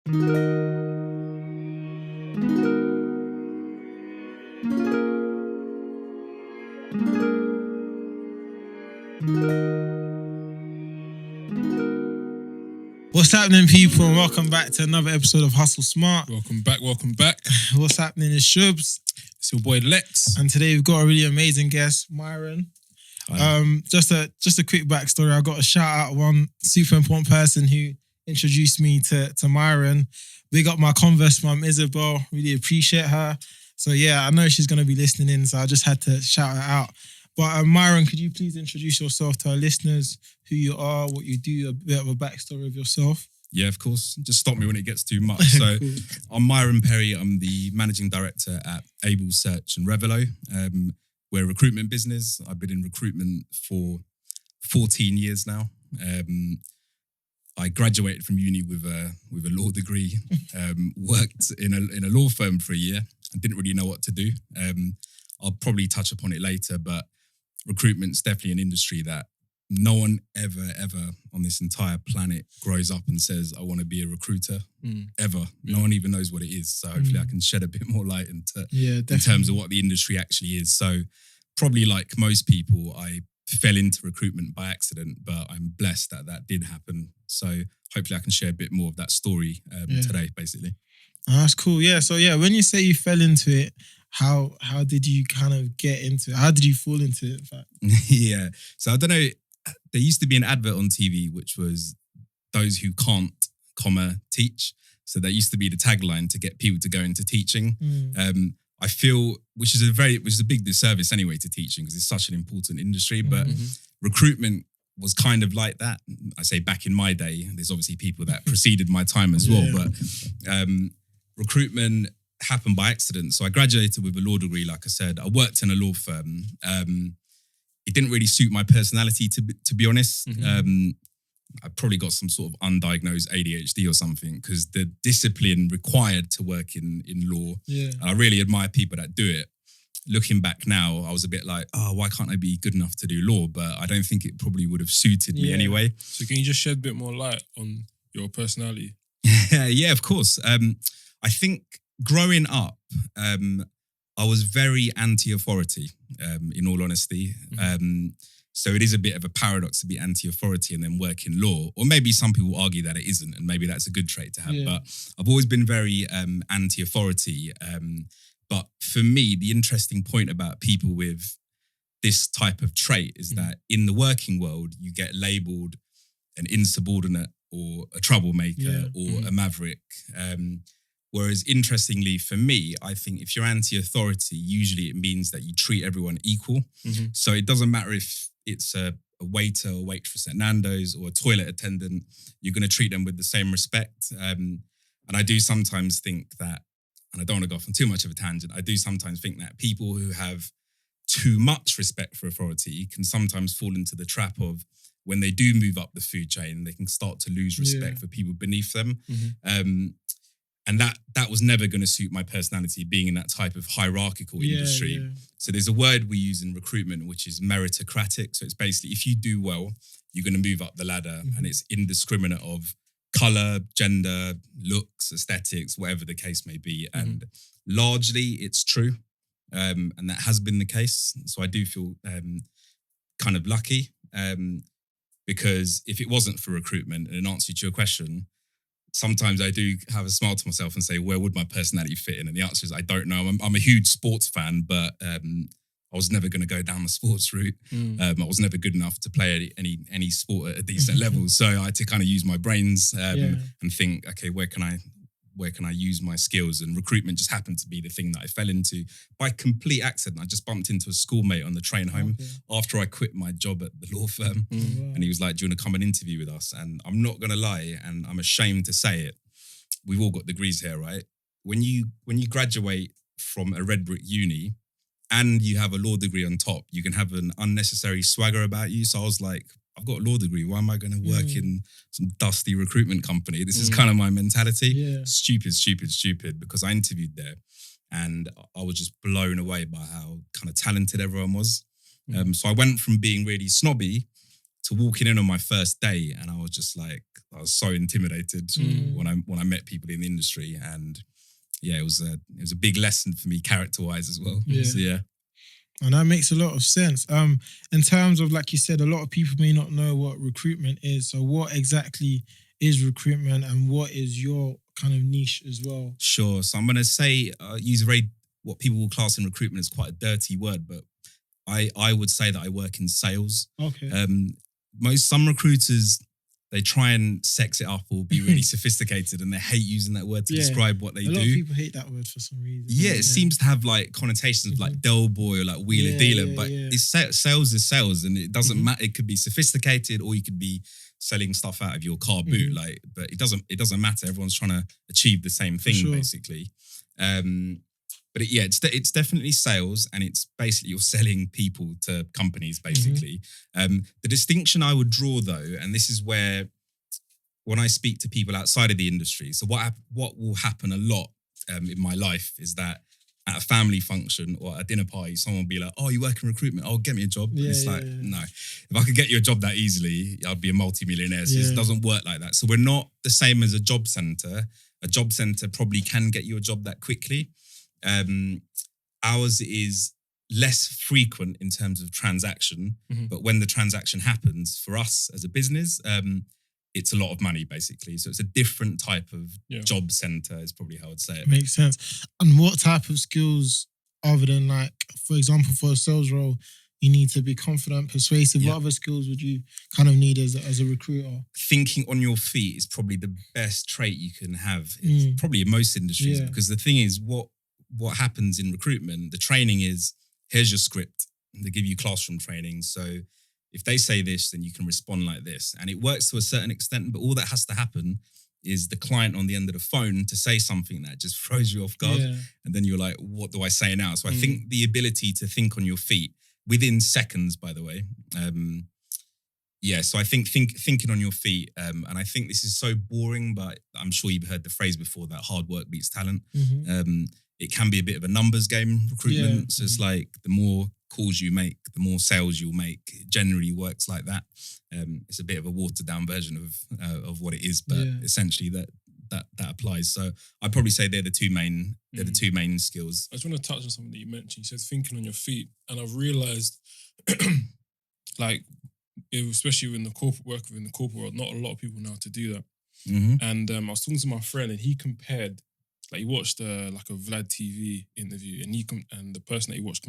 What's happening, people, and welcome back to another episode of Hustle Smart. Welcome back. What's happening is Shubbz, It's your boy Lex. and today we've got a really amazing guest, Myron. Just a quick backstory. I got to shout out one super important person who introduced me to Myron. Big up my Converse mum, Isabel. Really appreciate her. So yeah, I know she's going to be listening in, so I just had to shout her out. But Myron, could you please introduce yourself to our listeners, who you are, what you do, a bit of a backstory of yourself? Yeah, of course. Just stop me when it gets too much. So Cool. I'm Myron Perry. I'm the managing director at Able Search and Revelo. We're a recruitment business. I've been in recruitment for 14 years now. I graduated from uni with a law degree. Worked in a law firm for a year. I didn't really know what to do. I'll probably touch upon it later, but recruitment's definitely an industry that no one ever on this entire planet grows up and says, I want to be a recruiter, ever. No one even knows what it is. So hopefully I can shed a bit more light in terms of what the industry actually is. So probably like most people, I fell into recruitment by accident, but I'm blessed that did happen. So hopefully I can share a bit more of that story today, basically. Oh, that's cool. Yeah. So yeah, when you say you fell into it, how did you kind of get into it? How did you fall into it, in fact? Yeah. So I don't know. There used to be an advert on TV, which was those who can't, teach. So that used to be the tagline to get people to go into teaching. I feel, which is a big disservice anyway to teaching because it's such an important industry. But recruitment was kind of like that. I say back in my day, there's obviously people that preceded my time as well. But recruitment happened by accident. So I graduated with a law degree, like I said. I worked in a law firm. It didn't really suit my personality, to be honest. I probably got some sort of undiagnosed ADHD or something because the discipline required to work in law, and I really admire people that do it. Looking back now, I was a bit like, oh, why can't I be good enough to do law? But I don't think it probably would have suited me anyway. So can you just shed a bit more light on your personality? Yeah, of course. I think growing up, I was very anti-authority, in all honesty. So it is a bit of a paradox to be anti-authority and then work in law. Or maybe some people argue that it isn't, and maybe that's a good trait to have. Yeah. But I've always been very anti-authority. But for me, the interesting point about people with this type of trait is that in the working world, you get labelled an insubordinate or a troublemaker or a maverick. Whereas interestingly for me, I think if you're anti-authority, usually it means that you treat everyone equal. So it doesn't matter if it's a waiter or waitress at Nando's or a toilet attendant, you're going to treat them with the same respect. And I do sometimes think that, and I don't want to go off on too much of a tangent, I do sometimes think that people who have too much respect for authority can sometimes fall into the trap of when they do move up the food chain, they can start to lose respect for people beneath them. And that was never going to suit my personality, being in that type of hierarchical industry. So there's a word we use in recruitment, which is meritocratic. So it's basically, if you do well, you're going to move up the ladder, and it's indiscriminate of colour, gender, looks, aesthetics, whatever the case may be. And largely it's true. And that has been the case. So I do feel kind of lucky because if it wasn't for recruitment, and in answer to your question, sometimes I do have a smile to myself and say, where would my personality fit in? And the answer is, I don't know. I'm a huge sports fan, but I was never going to go down the sports route. I was never good enough to play any sport at a decent level. So I had to kind of use my brains and think, okay, where can I use my skills? And recruitment just happened to be the thing that I fell into by complete accident. I just bumped into a schoolmate on the train home after I quit my job at the law firm. And he was like, do you want to come and interview with us? And I'm not going to lie, and I'm ashamed to say it, we've all got degrees here, right? When you graduate from a red brick uni and you have a law degree on top, you can have an unnecessary swagger about you. So I was like, I've got a law degree. Why am I going to work in some dusty recruitment company? This is kind of my mentality. Stupid, because I interviewed there and I was just blown away by how kind of talented everyone was. So I went from being really snobby to walking in on my first day, and I was just like, I was so intimidated when I met people in the industry, and yeah, it was a big lesson for me character-wise as well. Yeah. So yeah. And that makes a lot of sense. In terms of, like you said, a lot of people may not know what recruitment is. So what exactly is recruitment, and what is your kind of niche as well? Sure. So I'm going to say, use what people will class in recruitment as quite a dirty word, but I would say that I work in sales. Okay. Some recruiters, they try and sex it up or be really sophisticated, and they hate using that word to describe what they do. A lot of people hate that word for some reason. Yeah, it seems to have like connotations of like Del Boy or like wheeler dealer, but it's sales is sales, and it doesn't matter. It could be sophisticated, or you could be selling stuff out of your car boot. Like, but it doesn't matter. Everyone's trying to achieve the same thing basically. But it's definitely sales, and it's basically you're selling people to companies basically. The distinction I would draw though, and this is where when I speak to people outside of the industry, so what will happen a lot in my life is that at a family function or at a dinner party, someone will be like, "Oh, you work in recruitment? Oh, get me a job." And it's no. If I could get you a job that easily, I'd be a multi-millionaire. So it doesn't work like that. So we're not the same as a job centre. A job centre probably can get you a job that quickly. Ours is less frequent in terms of transaction, but when the transaction happens for us as a business, it's a lot of money basically. So it's a different type of job center is probably how I'd say it. Makes sense. And what type of skills, other than like, for example, for a sales role, you need to be confident, persuasive. What other skills would you kind of need as a recruiter? Thinking on your feet is probably the best trait you can have, probably in most industries, because the thing is, what happens in recruitment, the training is, here's your script. They give you classroom training. So if they say this, then you can respond like this. And it works to a certain extent, but all that has to happen is the client on the end of the phone to say something that just throws you off guard. And then you're like, what do I say now? So I think the ability to think on your feet within seconds, by the way. So I think thinking on your feet, and I think this is so boring, but I'm sure you've heard the phrase before that hard work beats talent. It can be a bit of a numbers game, recruitment. So it's like the more calls you make, the more sales you'll make. It generally works like that. It's a bit of a watered down version of what it is, but essentially that applies. So I'd probably say they're the two main skills. I just want to touch on something that you mentioned. You said thinking on your feet, and I've realised, like, especially in the corporate world, not a lot of people know how to do that. And I was talking to my friend, and he compared. Like, he watched like a Vlad TV interview, and the person that he watched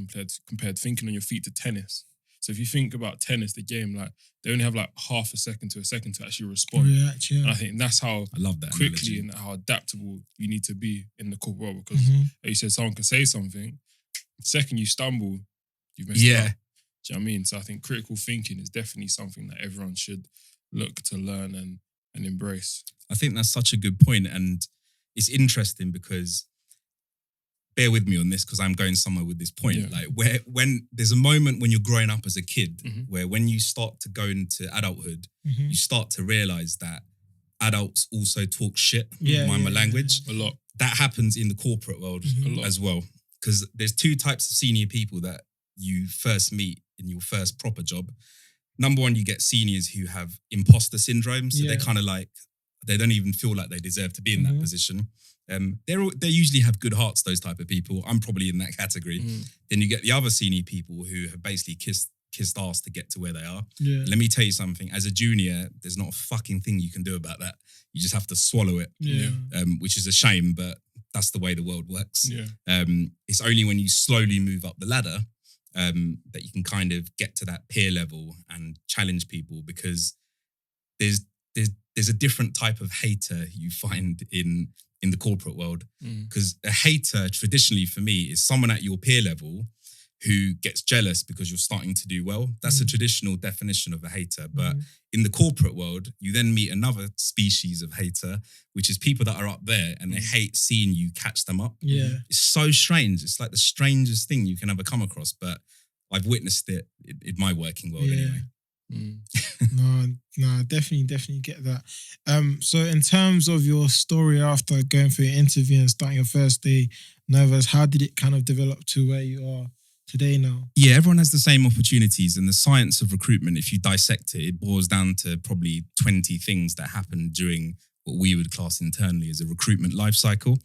compared thinking on your feet to tennis. So if you think about tennis, the game, like they only have like half a second to a second to actually respond. And I think that's how I love that quickly analogy. and how adaptable you need to be in the corporate world. Because like you said, someone can say something, the second you stumble, you've messed up. Do you know what I mean? So I think critical thinking is definitely something that everyone should look to learn and embrace. I think that's such a good point, and it's interesting because, bear with me on this because I'm going somewhere with this point. Like when there's a moment when you're growing up as a kid where when you start to go into adulthood, you start to realize that adults also talk shit, mind my language. A lot. That happens in the corporate world as well. Because there's two types of senior people that you first meet in your first proper job. Number one, you get seniors who have imposter syndrome. So they're kind of like, they don't even feel like they deserve to be in that position. They usually have good hearts, those type of people. I'm probably in that category. Then you get the other senior people who have basically kissed ass to get to where they are. Let me tell you something. As a junior, there's not a fucking thing you can do about that. You just have to swallow it, which is a shame, but that's the way the world works. It's only when you slowly move up the ladder that you can kind of get to that peer level and challenge people, because there's a different type of hater you find in the corporate world. Because a hater traditionally for me is someone at your peer level who gets jealous because you're starting to do well. That's a traditional definition of a hater. But in the corporate world, you then meet another species of hater, which is people that are up there and they hate seeing you catch them up. It's so strange. It's like the strangest thing you can ever come across, but I've witnessed it in my working world anyway. No, definitely get that. So in terms of your story after going for your interview and starting your first day, nervous, how did it kind of develop to where you are today now? Yeah, everyone has the same opportunities, and the science of recruitment, if you dissect it, it boils down to probably 20 things that happen during what we would class internally as a recruitment life cycle.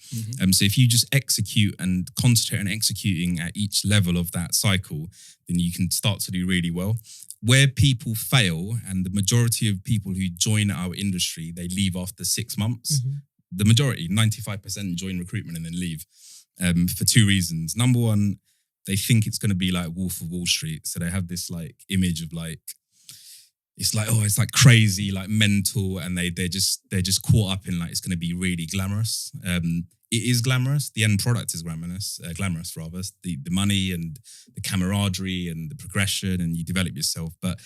So if you just execute and concentrate on executing at each level of that cycle, then you can start to do really well. Where people fail, and the majority of people who join our industry, they leave after 6 months. The majority, 95%, join recruitment and then leave for 2 reasons. Number one, they think it's going to be like Wolf of Wall Street. So they have this like image of like, it's like, oh, it's like crazy, like mental. And they're just caught up in like, it's going to be really glamorous. It is glamorous. The end product is glamorous rather. The money and the camaraderie and the progression, and you develop yourself. But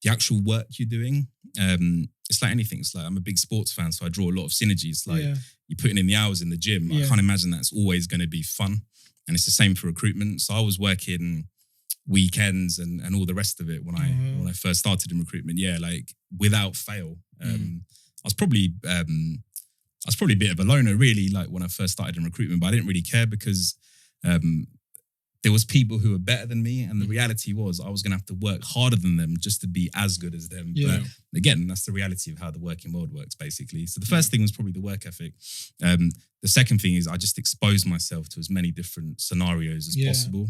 the actual work you're doing, it's like anything. It's like, I'm a big sports fan, so I draw a lot of synergies. Like you're putting in the hours in the gym. I can't imagine that's always going to be fun. And it's the same for recruitment. So I was working weekends and all the rest of it when I first started in recruitment. Yeah, like without fail. I was probably a bit of a loner, really, like when I first started in recruitment, but I didn't really care because there was people who were better than me, and the reality was I was going to have to work harder than them just to be as good as them. But again, that's the reality of how the working world works, basically. So the first thing was probably the work ethic. The second thing is I just exposed myself to as many different scenarios as possible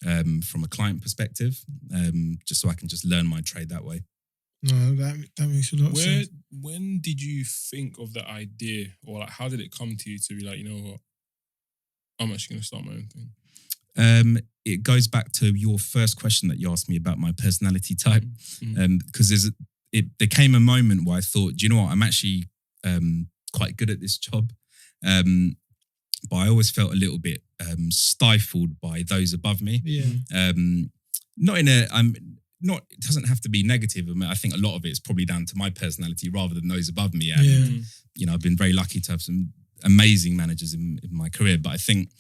from a client perspective, just so I can just learn my trade that way. No, that makes a lot of sense. When did you think of the idea, or like how did it come to you to be like, you know what, I'm actually going to start my own thing? It goes back to your first question that you asked me about my personality type, because there came a moment where I thought, do you know what, I'm actually quite good at this job, but I always felt a little bit stifled by those above me. It doesn't have to be negative. I mean, I think a lot of it is probably down to my personality rather than those above me. And, you know, I've been very lucky to have some amazing managers in my career, but I think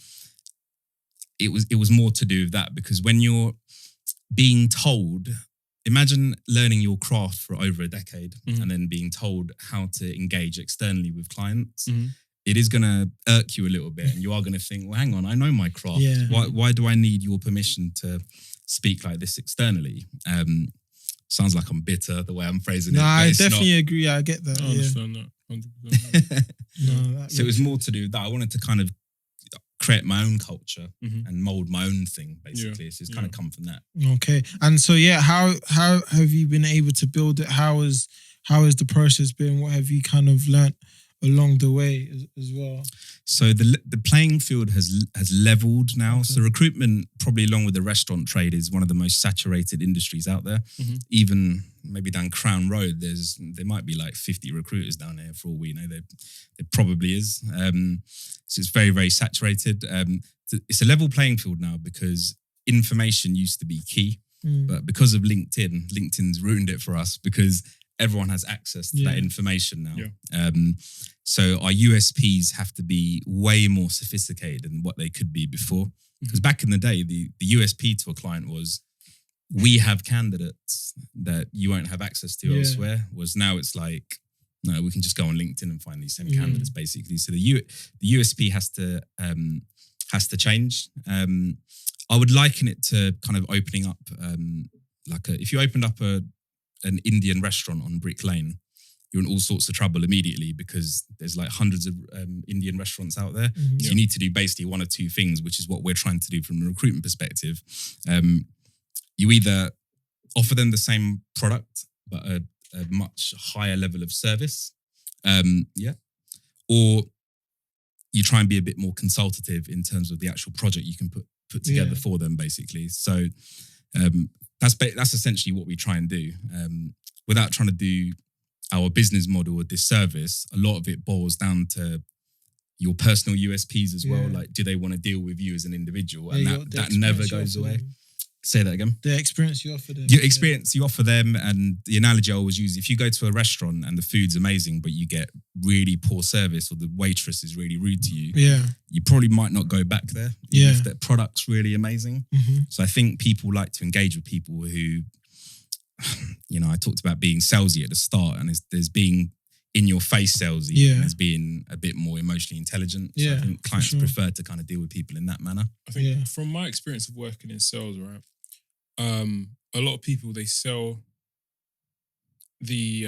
it was more to do with that, because when you're being told, imagine learning your craft for over a decade and then being told how to engage externally with clients. It is going to irk you a little bit, and you are going to think, well, hang on, I know my craft. Why do I need your permission to speak like this externally? Sounds like I'm bitter the way I'm phrasing it. No, I definitely agree. I get that. I understand that 100%. So it was more to do with that. I wanted to kind of create my own culture and mold my own thing, basically. So it's kind of come from that. Okay. And so, how have you been able to build it? How has the process been? What have you kind of learnt along the way as well? So the playing field has leveled now. Okay. So recruitment, probably along with the restaurant trade, is one of the most saturated industries out there. Even maybe down Crown Road, there might be like 50 recruiters down there for all we know. There probably is. So it's very, very saturated. It's a level playing field now because information used to be key, but because of LinkedIn's ruined it for us because everyone has access to that information now. So our USPs have to be way more sophisticated than what they could be before. Because back in the day, the USP to a client was, we have candidates that you won't have access to elsewhere. Was now it's like, no, we can just go on LinkedIn and find these same candidates, basically. So the USP has to change. I would liken it to kind of opening up if you opened up an Indian restaurant on Brick Lane, you're in all sorts of trouble immediately because there's like hundreds of Indian restaurants out there. So you need to do basically one or two things, which is what we're trying to do from a recruitment perspective. You either offer them the same product, but a much higher level of service, or you try and be a bit more consultative in terms of the actual project you can put together for them, basically. So that's essentially what we try and do. Without trying to do our business model a disservice, a lot of it boils down to your personal USPs as well. Like, do they want to deal with you as an individual? And that never goes away. Say that again. The experience you offer them. Your experience you offer them, and the analogy I always use, if you go to a restaurant and the food's amazing, but you get really poor service or the waitress is really rude to you, you probably might not go back there if that product's really amazing. So I think people like to engage with people who, I talked about being salesy at the start, and there's being in your face salesy Yeah. as being a bit more emotionally intelligent. So Yeah, I think clients for sure. prefer to kind of deal with people in that manner. I think from my experience of working in sales, right, a lot of people, they sell the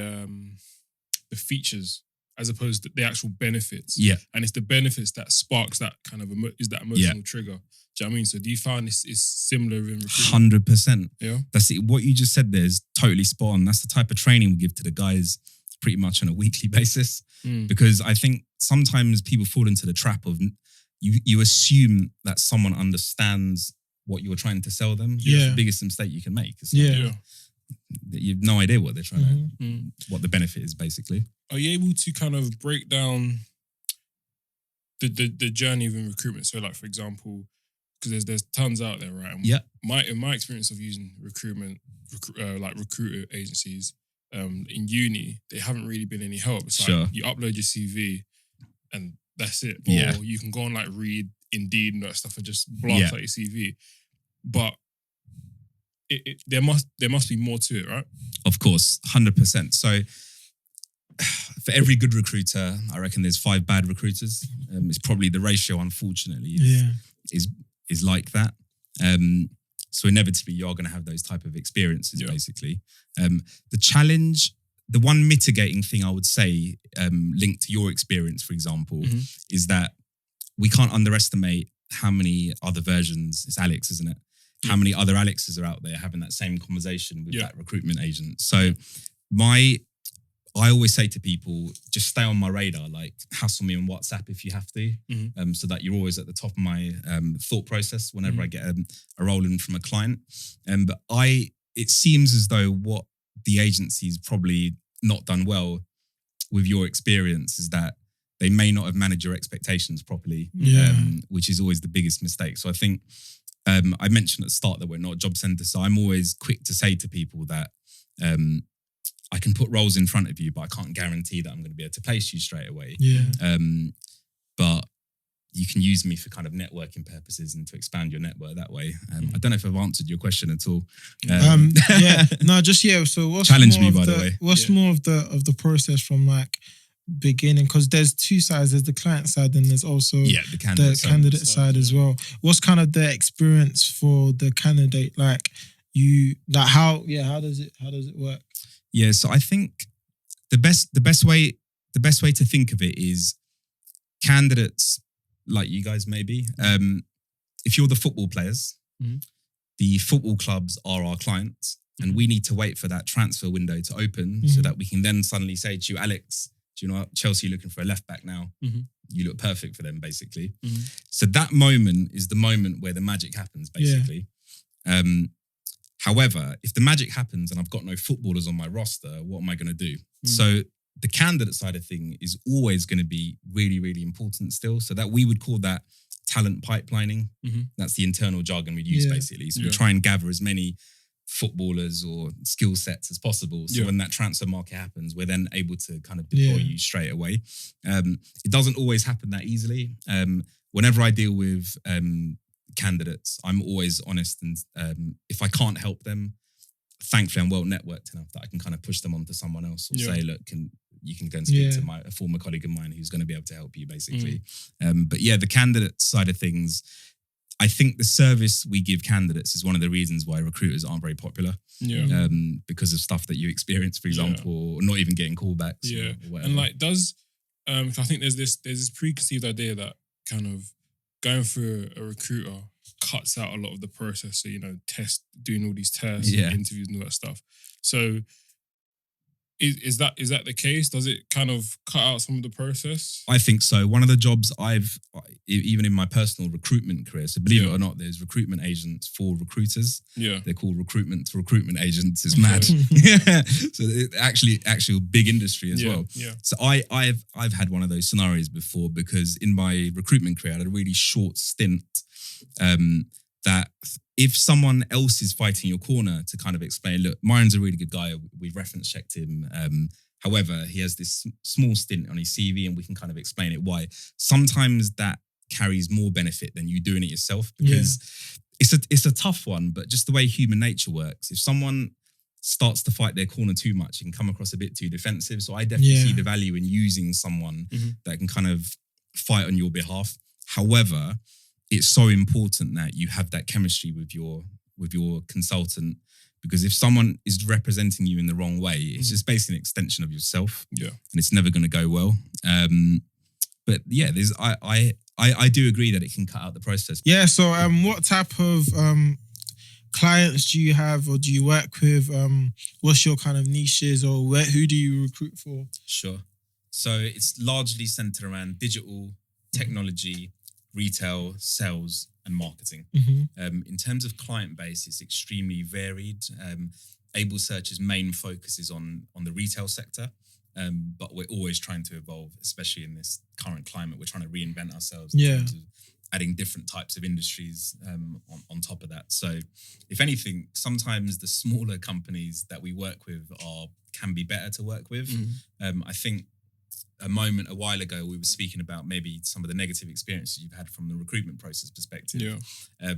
features as opposed to the actual benefits. Yeah. And it's the benefits that sparks that kind of is that emotional trigger. Do you know what I mean? So do you find this is similar in recruitment? 100%. Yeah. That's it. What you just said there is totally spot on. That's the type of training we give to the guys pretty much on a weekly basis. Because I think sometimes people fall into the trap of you assume that someone understands what you're trying to sell them. Yeah. That's the biggest mistake you can make. It's Yeah. like, you have no idea what they're trying to, what the benefit is basically. Are you able to kind of break down the journey of recruitment? So like, for example, because there's tons out there, right? And in my experience of using recruitment, like recruiter agencies, in uni, they haven't really been any help. It's like you upload your CV and that's it. Or you can go on like Read, Indeed and that stuff and just blast out your CV. But there must be more to it, right? Of course, 100%. So for every good recruiter, I reckon there's 5 bad recruiters. It's probably the ratio, unfortunately, is like that. So inevitably, you're going to have those type of experiences, basically. The challenge, the one mitigating thing I would say, linked to your experience, for example, is that we can't underestimate how many other versions, it's Alex, isn't it? How many other Alexes are out there having that same conversation with that recruitment agent. So I always say to people, just stay on my radar, like hassle me on WhatsApp if you have to, so that you're always at the top of my thought process whenever I get a role in from a client. But it seems as though what the agency's probably not done well with your experience is that they may not have managed your expectations properly, which is always the biggest mistake. So I think I mentioned at the start that we're not a job centre, so I'm always quick to say to people that I can put roles in front of you, but I can't guarantee that I'm going to be able to place you straight away. But you can use me for kind of networking purposes and to expand your network that way. I don't know if I've answered your question at all. So what's challenge more me, of by the way. What's more of the process from like beginning? Because there's 2 sides. There's the client side and there's also the candidate side as well. What's kind of the experience for the candidate? Like how does it work? Yeah, so I think the best way to think of it is candidates like you guys maybe. If you're the football players, the football clubs are our clients, and we need to wait for that transfer window to open so that we can then suddenly say to you, Alex, do you know what? Chelsea are looking for a left back now. You look perfect for them, basically. So that moment is the moment where the magic happens, basically. However, if the magic happens and I've got no footballers on my roster, what am I going to do? So the candidate side of thing is always going to be really, really important still. So that we would call that talent pipelining. That's the internal jargon we use, basically. So we try and gather as many footballers or skill sets as possible. So when that transfer market happens, we're then able to kind of deploy you straight away. It doesn't always happen that easily. Whenever I deal with candidates, I'm always honest, and if I can't help them, thankfully I'm well networked enough that I can kind of push them onto someone else or say, look, you can go and speak to a former colleague of mine who's going to be able to help you, basically. But the candidate side of things, I think the service we give candidates is one of the reasons why recruiters aren't very popular. Because of stuff that you experience, for example, or not even getting callbacks. Or whatever. And like, I think there's this preconceived idea that kind of going through a recruiter cuts out a lot of the process. So, doing all these tests, interviews and all that stuff. So is that the case? Does it kind of cut out some of the process? I think so. One of the jobs even in my personal recruitment career, so believe it or not, there's recruitment agents for recruiters. They're called recruitment agents. It's mad. So it's actually a big industry as well. So I've had one of those scenarios before, because in my recruitment career I had a really short stint that if someone else is fighting your corner to kind of explain, look, Myron's a really good guy, we've reference checked him. However, he has this small stint on his CV and we can kind of explain it why. Sometimes that carries more benefit than you doing it yourself, because it's a tough one, but just the way human nature works. If someone starts to fight their corner too much and come across a bit too defensive. So I definitely see the value in using someone that can kind of fight on your behalf. However, it's so important that you have that chemistry with your consultant, because if someone is representing you in the wrong way, it's just basically an extension of yourself. Yeah. And it's never going to go well. But yeah, I do agree that it can cut out the process. Yeah. So what type of clients do you have, or do you work with? What's your kind of niches, or who do you recruit for? Sure. So it's largely centered around digital, technology, retail, sales, and marketing. In terms of client base, it's extremely varied. Able Search's main focus is on the retail sector, but we're always trying to evolve, especially in this current climate. We're trying to reinvent ourselves in terms of adding different types of industries on top of that. So if anything, sometimes the smaller companies that we work with can be better to work with. I think a while ago, we were speaking about maybe some of the negative experiences you've had from the recruitment process perspective. Yeah.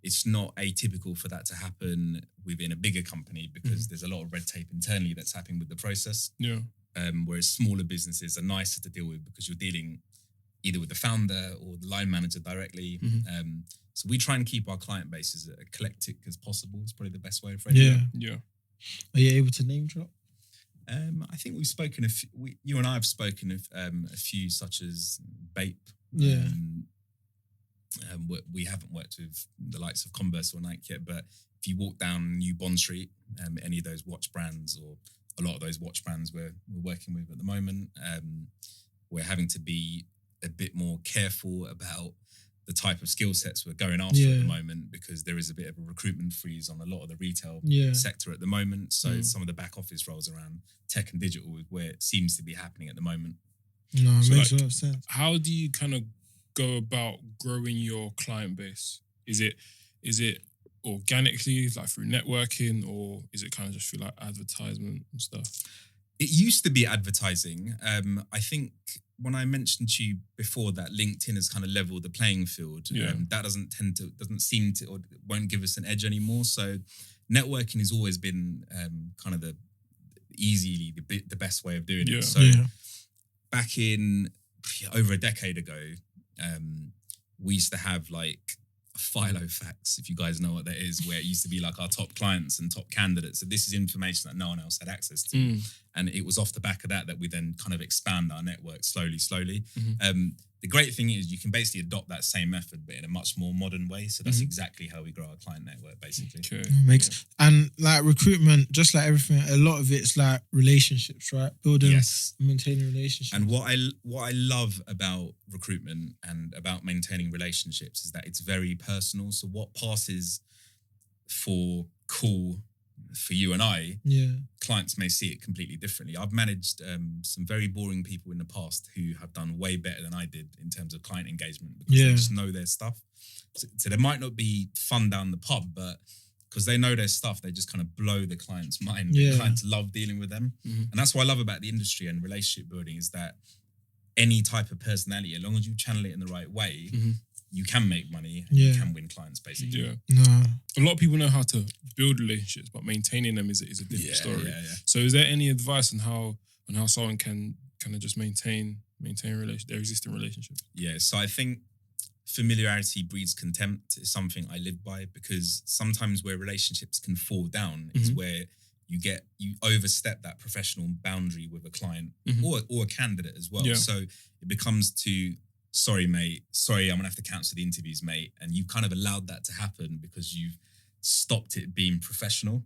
It's not atypical for that to happen within a bigger company, because there's a lot of red tape internally that's happening with the process. Yeah. Whereas smaller businesses are nicer to deal with because you're dealing either with the founder or the line manager directly. So we try and keep our client base as eclectic as possible. It's probably the best way of phrasing it. Yeah. Are you able to name drop? I think we've spoken you and I have spoken of a few, such as Bape. Yeah. We haven't worked with the likes of Converse or Nike yet, but if you walk down New Bond Street, any of those watch brands, or a lot of those watch brands we're working with at the moment, we're having to be a bit more careful about the type of skill sets we're going after at the moment, because there is a bit of a recruitment freeze on a lot of the retail sector at the moment. So some of the back office roles around tech and digital is where it seems to be happening at the moment. No, it makes a lot of sense. How do you kind of go about growing your client base? Is it organically, like through networking, or is it kind of just through like advertisement and stuff? It used to be advertising. I think when I mentioned to you before that LinkedIn has kind of leveled the playing field, that doesn't seem to, or won't give us an edge anymore. So networking has always been kind of the best way of doing it. So back in over a decade ago, we used to have like Filofax, if you guys know what that is, where it used to be like our top clients and top candidates. So this is information that no one else had access to. And it was off the back of that we then kind of expand our network slowly. The great thing is you can basically adopt that same method, but in a much more modern way. So that's exactly how we grow our client network, basically. Okay. And like recruitment, just like everything, a lot of it's like relationships, right? Building, maintaining relationships. And what I love about recruitment and about maintaining relationships is that it's very personal. So what passes for cool for you and I, clients may see it completely differently. I've managed some very boring people in the past who have done way better than I did in terms of client engagement, because they just know their stuff. So there might not be fun down the pub, but because they know their stuff, they just kind of blow the client's mind. The clients love dealing with them. And that's what I love about the industry and relationship building, is that any type of personality, as long as you channel it in the right way, you can make money and you can win clients, basically. A lot of people know how to build relationships, but maintaining them is a different story. So is there any advice on how someone can kind of just maintain their existing relationships? Yeah, so I think familiarity breeds contempt is something I live by, because sometimes where relationships can fall down is where you overstep that professional boundary with a client or a candidate as well. So it becomes sorry, mate. Sorry, I'm going to have to cancel the interviews, mate. And you've kind of allowed that to happen because you've stopped it being professional.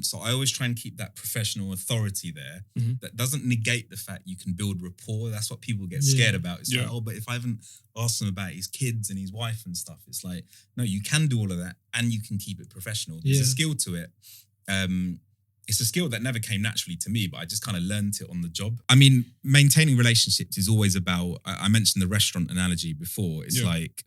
So I always try and keep that professional authority there. That doesn't negate the fact you can build rapport. That's what people get scared about. It's like, but if I haven't asked him about his kids and his wife and stuff, it's like, no, you can do all of that and you can keep it professional. There's a skill to it. It's a skill that never came naturally to me, but I just kind of learned it on the job. I mean, maintaining relationships is always about, I mentioned the restaurant analogy before. It's like,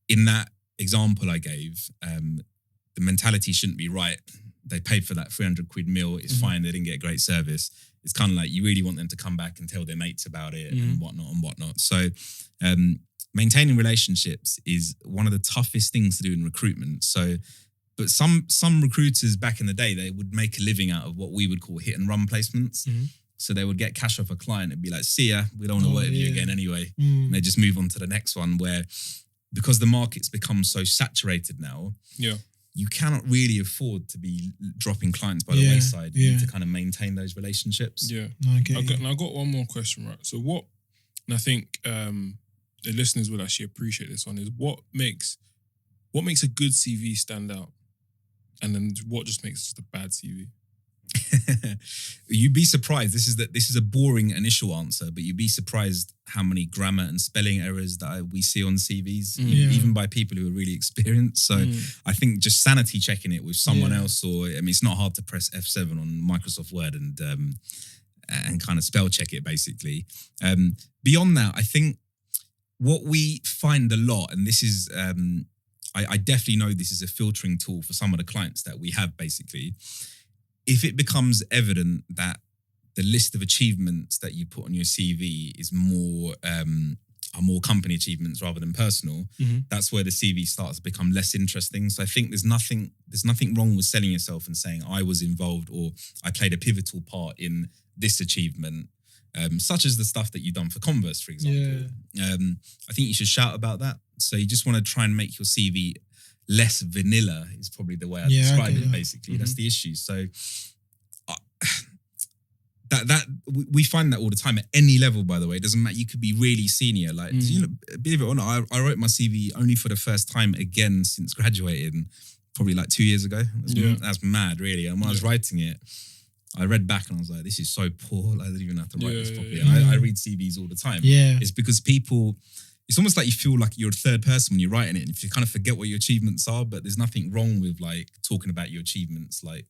in that example I gave, the mentality shouldn't be, right, they paid for that 300 quid meal, it's fine, they didn't get great service. It's kind of like, you really want them to come back and tell their mates about it and whatnot. So maintaining relationships is one of the toughest things to do in recruitment. So But some recruiters back in the day, they would make a living out of what we would call hit and run placements. Mm-hmm. So they would get cash off a client and be like, see ya, we don't want to work with you again anyway. Mm. And they just move on to the next one where, because the market's become so saturated now, you cannot really afford to be dropping clients by the wayside. You need to kind of maintain those relationships. Yeah. Okay. I got one more question, right? So and I think the listeners will actually appreciate this one, is what makes a good CV stand out? And then what just makes just a bad CV? You'd be surprised. This is a boring initial answer, but you'd be surprised how many grammar and spelling errors that we see on CVs, even by people who are really experienced. So I think just sanity checking it with someone else, or I mean, it's not hard to press F7 on Microsoft Word and kind of spell check it basically. Beyond that, I think what we find a lot, and this is I definitely know this is a filtering tool for some of the clients that we have basically. If it becomes evident that the list of achievements that you put on your CV is are more company achievements rather than personal, that's where the CV starts to become less interesting. So I think there's nothing wrong with selling yourself and saying I was involved or I played a pivotal part in this achievement, such as the stuff that you've done for Converse, for example. I think you should shout about that. So you just want to try and make your CV less vanilla is probably the way I describe it, basically. That's the issue. So that we find that all the time at any level, by the way. It doesn't matter. You could be really senior. Like, you know, believe it or not, I wrote my CV only for the first time again since graduating, probably like 2 years ago. That's mad, really. And when I was writing it, I read back and I was like, this is so poor. Like, I didn't even have to write this properly. I read CVs all the time. It's because people... It's almost like you feel like you're a third person when you're writing it, and if you kind of forget what your achievements are, but there's nothing wrong with like talking about your achievements like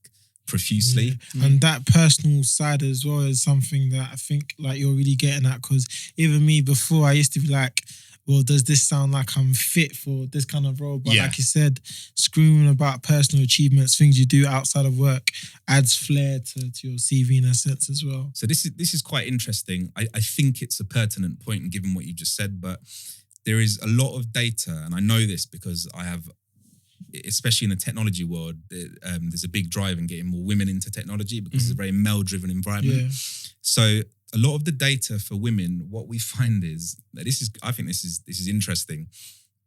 profusely. And that personal side as well is something that I think like you're really getting at, because even me before, I used to be like, well, does this sound like I'm fit for this kind of role? But like you said, screaming about personal achievements, things you do outside of work, adds flair to your CV in a sense as well. So this is quite interesting. I think it's a pertinent point given what you just said, but there is a lot of data, and I know this because I have, especially in the technology world, there's a big drive in getting more women into technology because it's a very male-driven environment. So a lot of the data for women, what we find is that I think this is interesting.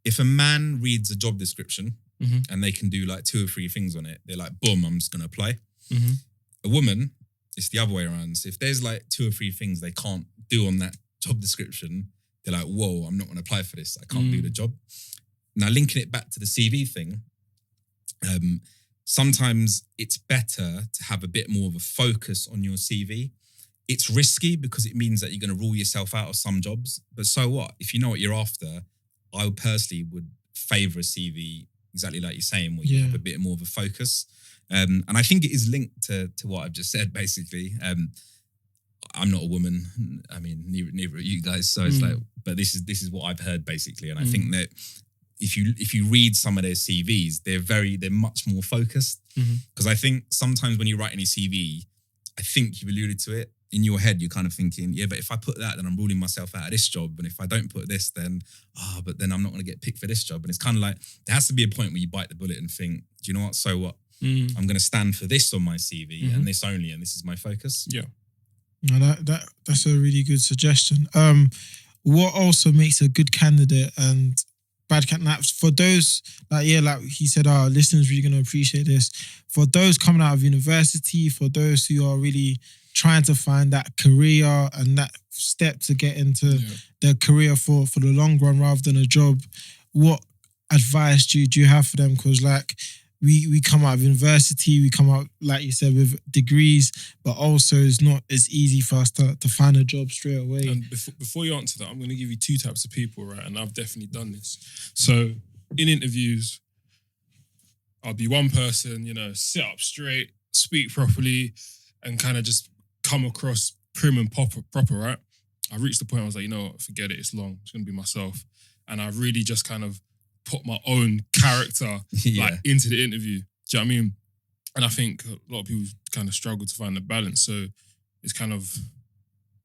If a man reads a job description and they can do like 2 or 3 things on it, they're like, boom, I'm just going to apply. A woman, it's the other way around. So if there's like 2 or 3 things they can't do on that job description, they're like, whoa, I'm not going to apply for this. I can't do the job. Now, linking it back to the CV thing, sometimes it's better to have a bit more of a focus on your CV. It's risky because it means that you're going to rule yourself out of some jobs. But so what? If you know what you're after, I personally would favour a CV exactly like you're saying, where you have a bit more of a focus. And I think it is linked to what I've just said, basically. I'm not a woman. I mean, neither are you guys. So it's like, but this is what I've heard, basically. And I think that if you read some of their CVs, they're much more focused. Because I think sometimes when you write any CV, I think you've alluded to it, in your head, you're kind of thinking, but if I put that, then I'm ruling myself out of this job. And if I don't put this, then, but then I'm not going to get picked for this job. And it's kind of like, there has to be a point where you bite the bullet and think, do you know what? So what? I'm going to stand for this on my CV and this only, and this is my focus. Yeah. No, that's a really good suggestion. What also makes a good candidate and bad candidate, for those, like he said, our listeners really going to appreciate this. For those coming out of university, for those who are really trying to find that career and that step to get into their career for the long run rather than a job, what advice do you have for them? Because like we come out of university, we come out, like you said, with degrees, but also it's not as easy for us to find a job straight away. And before you answer that, I'm going to give you 2 types of people, right? And I've definitely done this. So in interviews, I'll be one person, sit up straight, speak properly, and kind of just come across prim and proper, right? I reached the point I was like, forget it, it's long. It's going to be myself. And I really just kind of put my own character into the interview. Do you know what I mean? And I think a lot of people kind of struggle to find the balance. So it's kind of,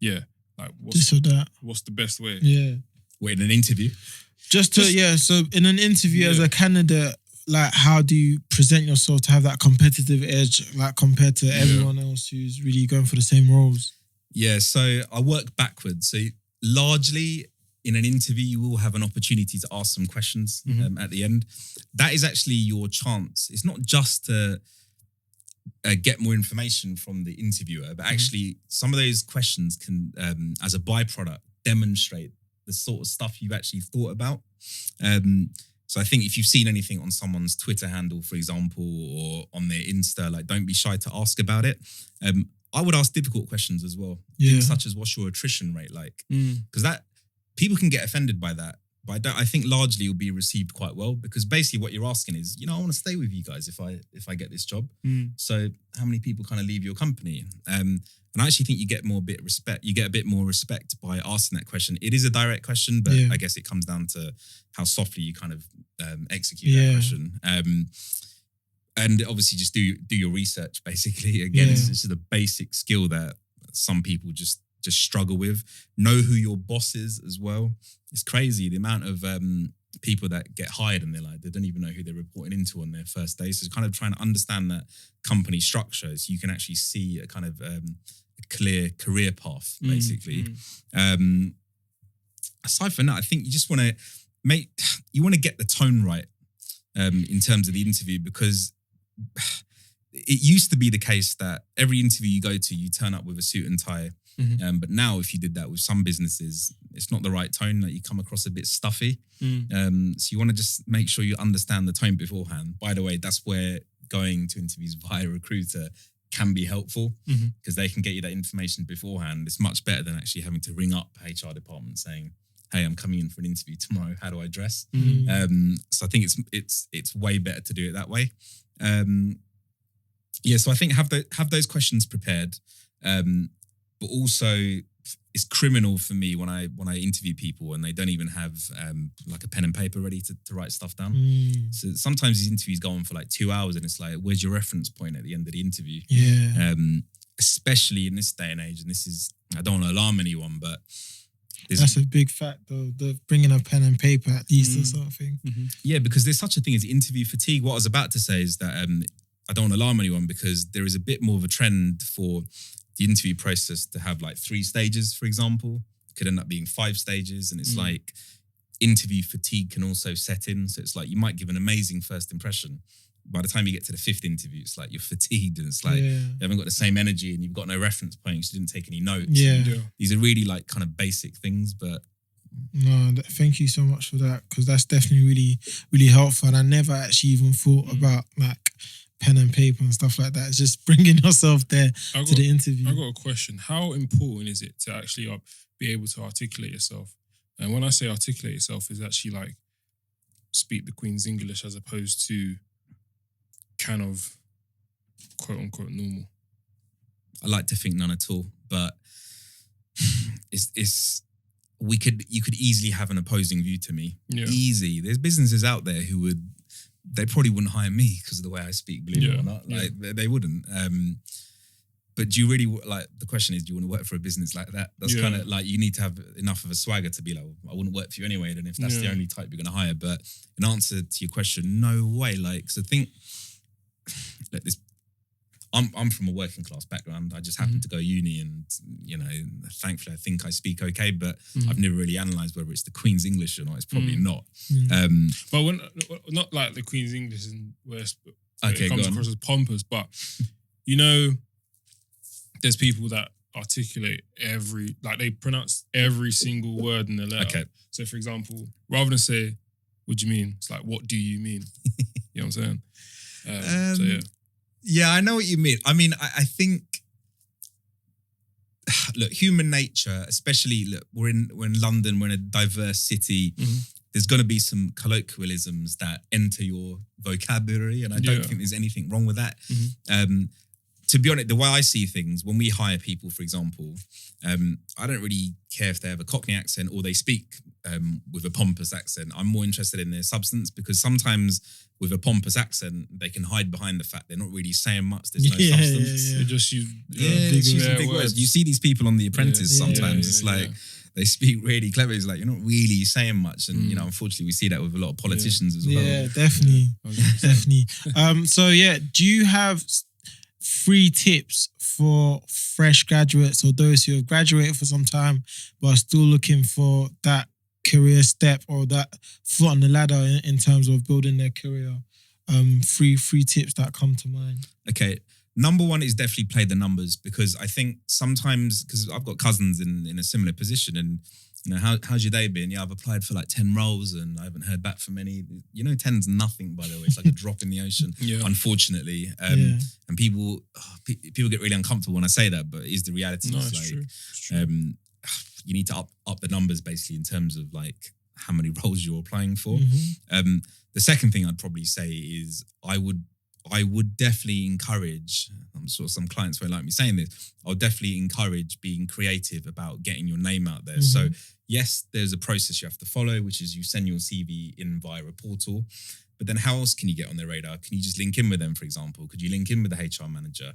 like what's the best way? Yeah. Wait, in an interview? So in an interview as a candidate, like, how do you present yourself to have that competitive edge, like, compared to everyone else who's really going for the same roles? Yeah, so I work backwards. So largely in an interview, you will have an opportunity to ask some questions at the end. That is actually your chance. It's not just to get more information from the interviewer, but actually some of those questions can, as a byproduct, demonstrate the sort of stuff you've actually thought about. So I think if you've seen anything on someone's Twitter handle, for example, or on their Insta, like, don't be shy to ask about it. I would ask difficult questions as well. Things such as, what's your attrition rate like? Because that people can get offended by that. But I think largely it'll be received quite well, because basically what you're asking is, I want to stay with you guys if I get this job. So how many people kind of leave your company? And I actually think you get a bit more respect by asking that question. It is a direct question, but I guess it comes down to how softly you kind of execute that question. And obviously just do your research, basically. Again, it's the basic skill that some people just struggle with. Know who your boss is as well. It's crazy the amount of people that get hired and they don't even know who they're reporting into on their first day. So kind of trying to understand that company structure so you can actually see a kind of a clear career path, basically. Aside from that, I think you just want to get the tone right in terms of the interview, because it used to be the case that every interview you go to, you turn up with a suit and tie. But now if you did that with some businesses, it's not the right tone, that you come across a bit stuffy. So you want to just make sure you understand the tone beforehand. By the way, that's where going to interviews via Recruiter can be helpful, because they can get you that information beforehand. It's much better than actually having to ring up HR department saying, hey, I'm coming in for an interview tomorrow. How do I dress? So I think it's way better to do it that way. So I think have those questions prepared. But also, it's criminal for me when I interview people and they don't even have like a pen and paper ready to write stuff down. So sometimes these interviews go on for like 2 hours, and it's like, where's your reference point at the end of the interview? Especially in this day and age. And this is, I don't want to alarm anyone, but that's a big fact, though. The bringing a pen and paper, at least, or sort of thing. Yeah, because there's such a thing as interview fatigue. What I was about to say is that I don't want to alarm anyone, because there is a bit more of a trend for the interview process to have like 3 stages, for example. It could end up being 5 stages, and it's like interview fatigue can also set in. So it's like you might give an amazing first impression. By the time you get to the 5th interview, it's like you're fatigued, and it's like you haven't got the same energy, and you've got no reference points. You didn't take any notes. These are really like kind of basic things, but no, thank you so much for that, because that's definitely really, really helpful. And I never actually even thought about like pen and paper and stuff like that. It's just bringing yourself there to the interview. I got a question. How important is it to actually be able to articulate yourself? And when I say articulate yourself, is actually like speak the Queen's English as opposed to kind of quote unquote normal. I like to think none at all, but you could easily have an opposing view to me. Easy. There's businesses out there who they probably wouldn't hire me because of the way I speak, believe it or not. Like they wouldn't. But do you really, like, the question is, do you want to work for a business like that? That's kind of like, you need to have enough of a swagger to be like, well, I wouldn't work for you anyway, then if that's the only type you're going to hire. But in answer to your question, no way. Like, so think, like this, I'm from a working class background. I just happened to go uni, and thankfully I think I speak okay, but I've never really analysed whether it's the Queen's English or not. It's probably not. But when not like the Queen's English and where it comes across as pompous, but there's people that articulate they pronounce every single word in the letter. Okay. So for example, rather than say, what do you mean? It's like, what do you mean? You know what I'm saying? Yeah, I know what you mean. I mean, I think, look, human nature, especially, look, we're in London, we're in a diverse city. There's going to be some colloquialisms that enter your vocabulary, and I don't think there's anything wrong with that. To be honest, the way I see things, when we hire people, for example, I don't really care if they have a Cockney accent or they speak with a pompous accent. I'm more interested in their substance, because sometimes with a pompous accent, they can hide behind the fact they're not really saying much. There's no substance. They just use big words. You see these people on The Apprentice sometimes. It's like they speak really clever. It's like, you're not really saying much. And, unfortunately, we see that with a lot of politicians as well. Yeah, definitely. Definitely. So, do you have 3 tips for fresh graduates or those who have graduated for some time but are still looking for that career step or that foot on the ladder in terms of building their career? 3 tips that come to mind. Okay. Number 1 is definitely play the numbers, because I think sometimes, because I've got cousins in a similar position, and how's your day been? Yeah, I've applied for like 10 roles and I haven't heard back from any. 10's nothing, by the way. It's like a drop in the ocean, unfortunately. And people get really uncomfortable when I say that, but it is the reality. No, it's true. You need to up the numbers basically in terms of like how many roles you're applying for. The second thing I'd probably say is I would definitely encourage, I'm sure some clients won't like me saying this, I'll definitely encourage being creative about getting your name out there. So yes, there's a process you have to follow, which is you send your CV in via a portal, but then how else can you get on their radar? Can you just link in with them, for example? Could you link in with the HR manager?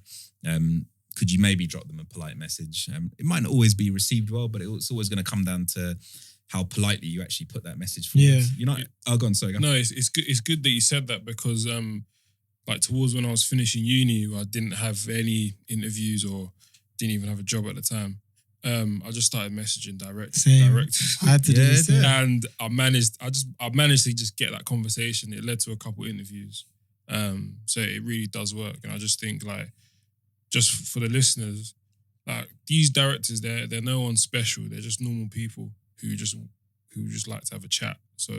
Could you maybe drop them a polite message? It might not always be received well, but it's always going to come down to how politely you actually put that message forward. Go on, sorry. No, it's good. It's good that you said that, because like towards when I was finishing uni, I didn't have any interviews or didn't even have a job at the time. I just started messaging directors. I had to do the same. And I managed to just get that conversation. It led to a couple interviews. So it really does work. And I just think, like, just for the listeners, like, these directors, they're no one special. They're just normal people who just like to have a chat. So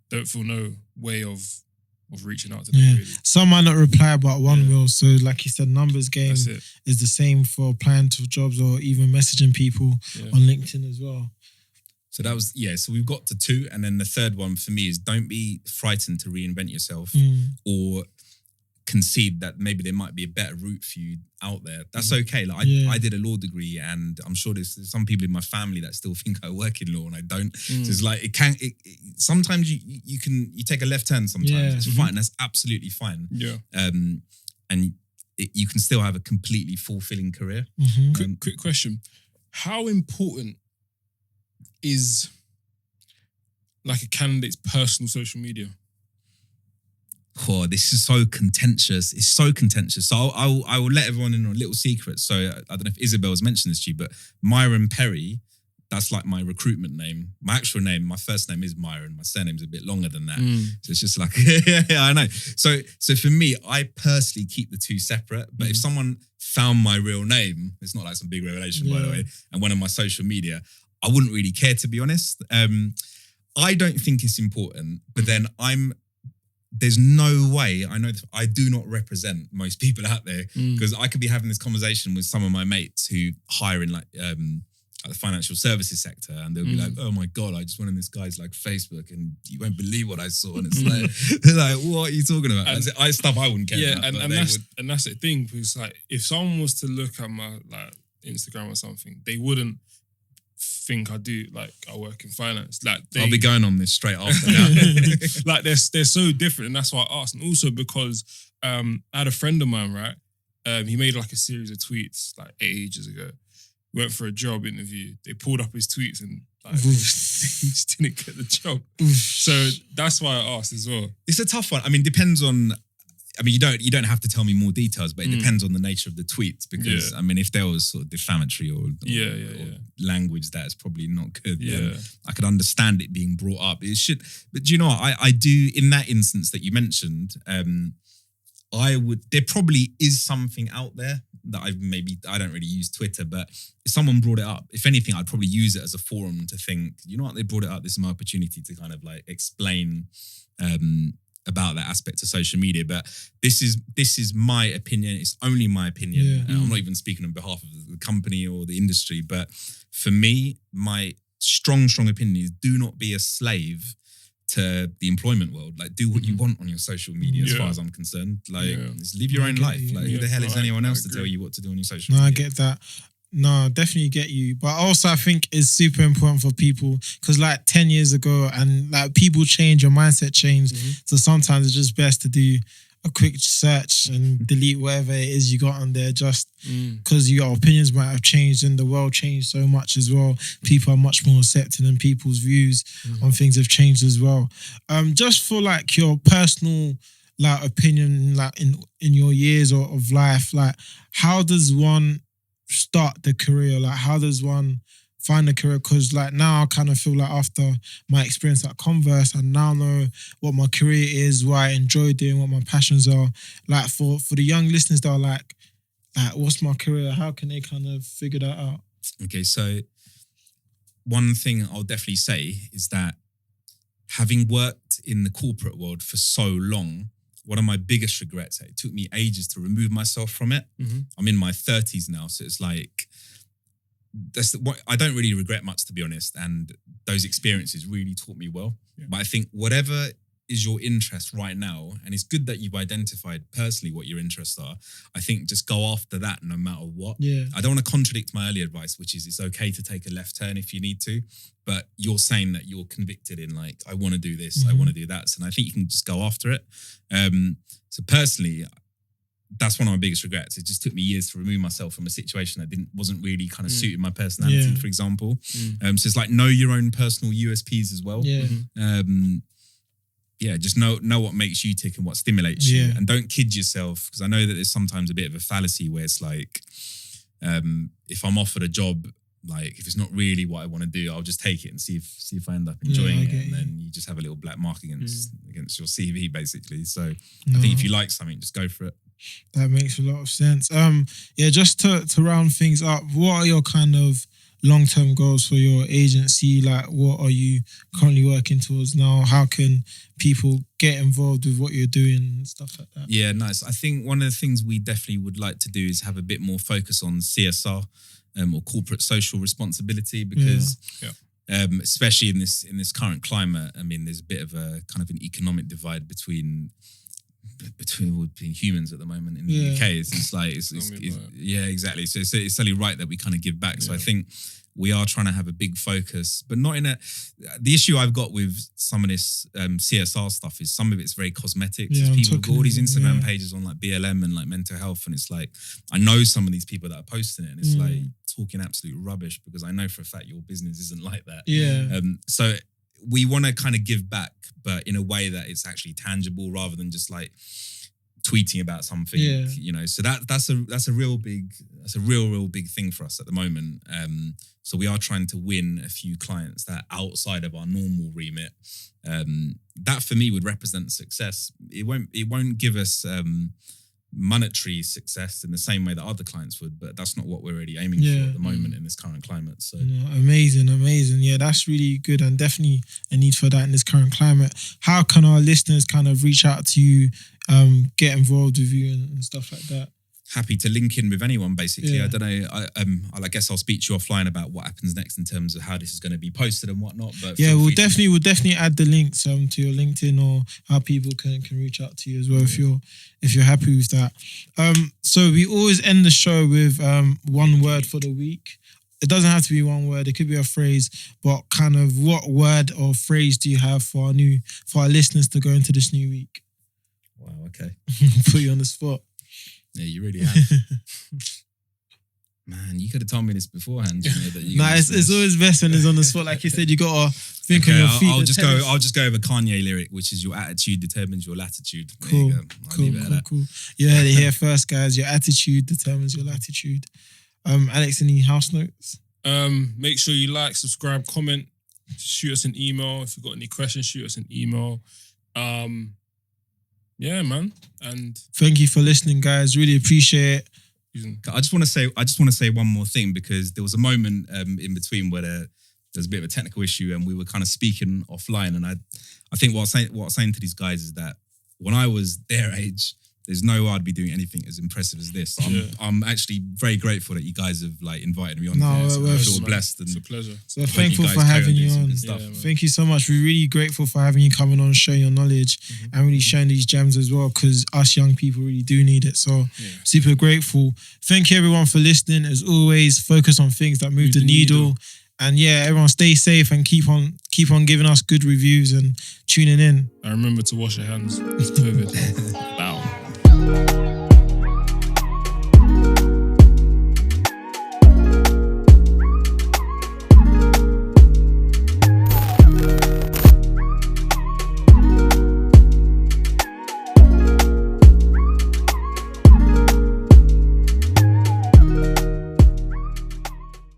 don't feel no way of reaching out to them. Really. Some might not reply, but one will. So like you said, numbers game is the same for applying to jobs or even messaging people on LinkedIn as well. So that was, so we've got to 2. And then the third one for me is don't be frightened to reinvent yourself or concede that maybe there might be a better route for you out there. That's okay. Like I did a law degree, and I'm sure there's some people in my family that still think I work in law and I don't. So it's like sometimes you take a left turn sometimes. It's fine. That's absolutely fine. And you can still have a completely fulfilling career. Quick question. How important is like a candidate's personal social media? Oh, this is so contentious. It's so contentious. So I will let everyone in on a little secret. So I don't know if Isabel's mentioned this to you, but Myron Perry, that's like my recruitment name. My actual name, my first name is Myron. My surname's a bit longer than that. So it's just like, I know. So for me, I personally keep the 2 separate. But if someone found my real name, it's not like some big revelation, by the way, and one of my social media, I wouldn't really care, to be honest. I don't think it's important, but then there's no way, I know I do not represent most people out there, because I could be having this conversation with some of my mates who hire in like the financial services sector, and they'll be like, oh my God, I just went on this guy's like Facebook and you won't believe what I saw. And it's like, what are you talking about? And stuff I wouldn't care about. And that's the thing, because like if someone was to look at my like Instagram or something, they wouldn't think I do, like I work in finance. Like I'll be going on this straight after now. Like they're so different, and that's why I asked. And also because I had a friend of mine, right? He made like a series of tweets like ages ago. Went for a job interview. They pulled up his tweets and like, he just didn't get the job. So that's why I asked as well. It's a tough one. I mean, depends on. I mean, you don't have to tell me more details, but it depends on the nature of the tweets, because I mean, if there was sort of defamatory or language that is probably not good, then I could understand it being brought up. It should, but do you know what? I do, in that instance that you mentioned, there probably is something out there that I don't really use Twitter, but if someone brought it up, if anything, I'd probably use it as a forum to think, you know what, they brought it up, this is my opportunity to kind of like explain about that aspect of social media. But this is my opinion. It's only my opinion. I'm not even speaking on behalf of the company or the industry, but for me, my strong opinion is do not be a slave to the employment world. Like, do what you want on your social media, as far as I'm concerned. Like, just live your own life. Like, who the hell is anyone else to tell you what to do on your social media? I get that. No, I definitely get you. But also I think it's super important for people, because like 10 years ago, and like people change, your mindset changed. So sometimes it's just best to do a quick search and delete whatever it is you got on there, just because your opinions might have changed and the world changed so much as well. People are much more accepting and people's views on things have changed as well. Just for like your personal like opinion, like in your years of life, like how does one start the career? Like how does one find a career? Because like now I kind of feel like after my experience at Converse, I now know what my career is, what I enjoy doing, what my passions are. Like for the young listeners that are like what's my career? How can they kind of figure that out? Okay, so one thing I'll definitely say is that having worked in the corporate world for so long, one of my biggest regrets, it took me ages to remove myself from it. I'm in my 30s now, so it's like, I don't really regret much, to be honest, and those experiences really taught me well. But I think whatever is your interest right now, and it's good that you've identified personally what your interests are, I think just go after that no matter what. I don't want to contradict my earlier advice, which is it's okay to take a left turn if you need to, but you're saying that you're convicted in like, I want to do this, I want to do that, and I think you can just go after it. So personally, that's one of my biggest regrets. It just took me years to remove myself from a situation that wasn't really kind of suiting my personality, for example. So it's like know your own personal USPs as well. Just know what makes you tick and what stimulates you, and don't kid yourself, because I know that there's sometimes a bit of a fallacy where it's like, if I'm offered a job, like if it's not really what I want to do, I'll just take it and see if I end up enjoying it, and then you just have a little black mark against your CV basically. So I think if you like something, just go for it. That makes a lot of sense. Just to round things up, what are your kind of long-term goals for your agency? Like, what are you currently working towards now? How can people get involved with what you're doing and stuff like that? Yeah, nice. I think one of the things we definitely would like to do is have a bit more focus on CSR or corporate social responsibility, because especially in this current climate, I mean, there's a bit of a kind of an economic divide between humans at the moment in the UK. It's like exactly. So it's only right that we kind of give back. So I think we are trying to have a big focus, but not in the issue I've got with some of this CSR stuff is some of it's very cosmetic. People have got all these Instagram pages on like BLM and like mental health, and it's like, I know some of these people that are posting it, and it's like talking absolute rubbish, because I know for a fact your business isn't like that. So we want to kind of give back, but in a way that it's actually tangible rather than just like tweeting about something, you know. So that's a real big thing for us at the moment. So we are trying to win a few clients that are outside of our normal remit. That for me would represent success. It won't give us monetary success in the same way that other clients would, but that's not what we're really aiming for at the moment in this current climate. So amazing. Yeah, that's really good, and definitely a need for that in this current climate. How can our listeners kind of reach out to you, get involved with you and stuff like that? Happy to link in with anyone, basically. I don't know. I guess I'll speak to you offline about what happens next in terms of how this is going to be posted and whatnot. But we'll definitely add the links to your LinkedIn, or how people can reach out to you as well if you're happy with that. So we always end the show with one word for the week. It doesn't have to be one word. It could be a phrase, but kind of what word or phrase do you have for our listeners to go into this new week? Wow. Okay. Put you on the spot. Yeah, you really have. Man, you could have told me this beforehand. You know, that it's always best when it's on the spot. Like you said, you gotta think on your feet. I'll just go over Kanye lyric, which is your attitude determines your latitude. Cool. You heard it here first, guys. Your attitude determines your latitude. Alex, any house notes? Make sure you like, subscribe, comment, shoot us an email. If you've got any questions, shoot us an email. Yeah, man. And thank you for listening, guys. Really appreciate it. I just want to say one more thing, because there was a moment in between where there was a bit of a technical issue and we were kind of speaking offline, and I think what I was saying to these guys is that when I was their age, there's no way I'd be doing anything as impressive as this. I'm actually very grateful that you guys have like invited me on. So I feel blessed, and it's a pleasure. So thankful for having you on. Thank you so much. We're really grateful for having you coming on, sharing your knowledge and really sharing these gems as well, because us young people really do need it. So super grateful. Thank you everyone for listening. As always, focus on things that move the needle. And everyone stay safe and keep on giving us good reviews and tuning in. I remember to wash your hands. It's COVID.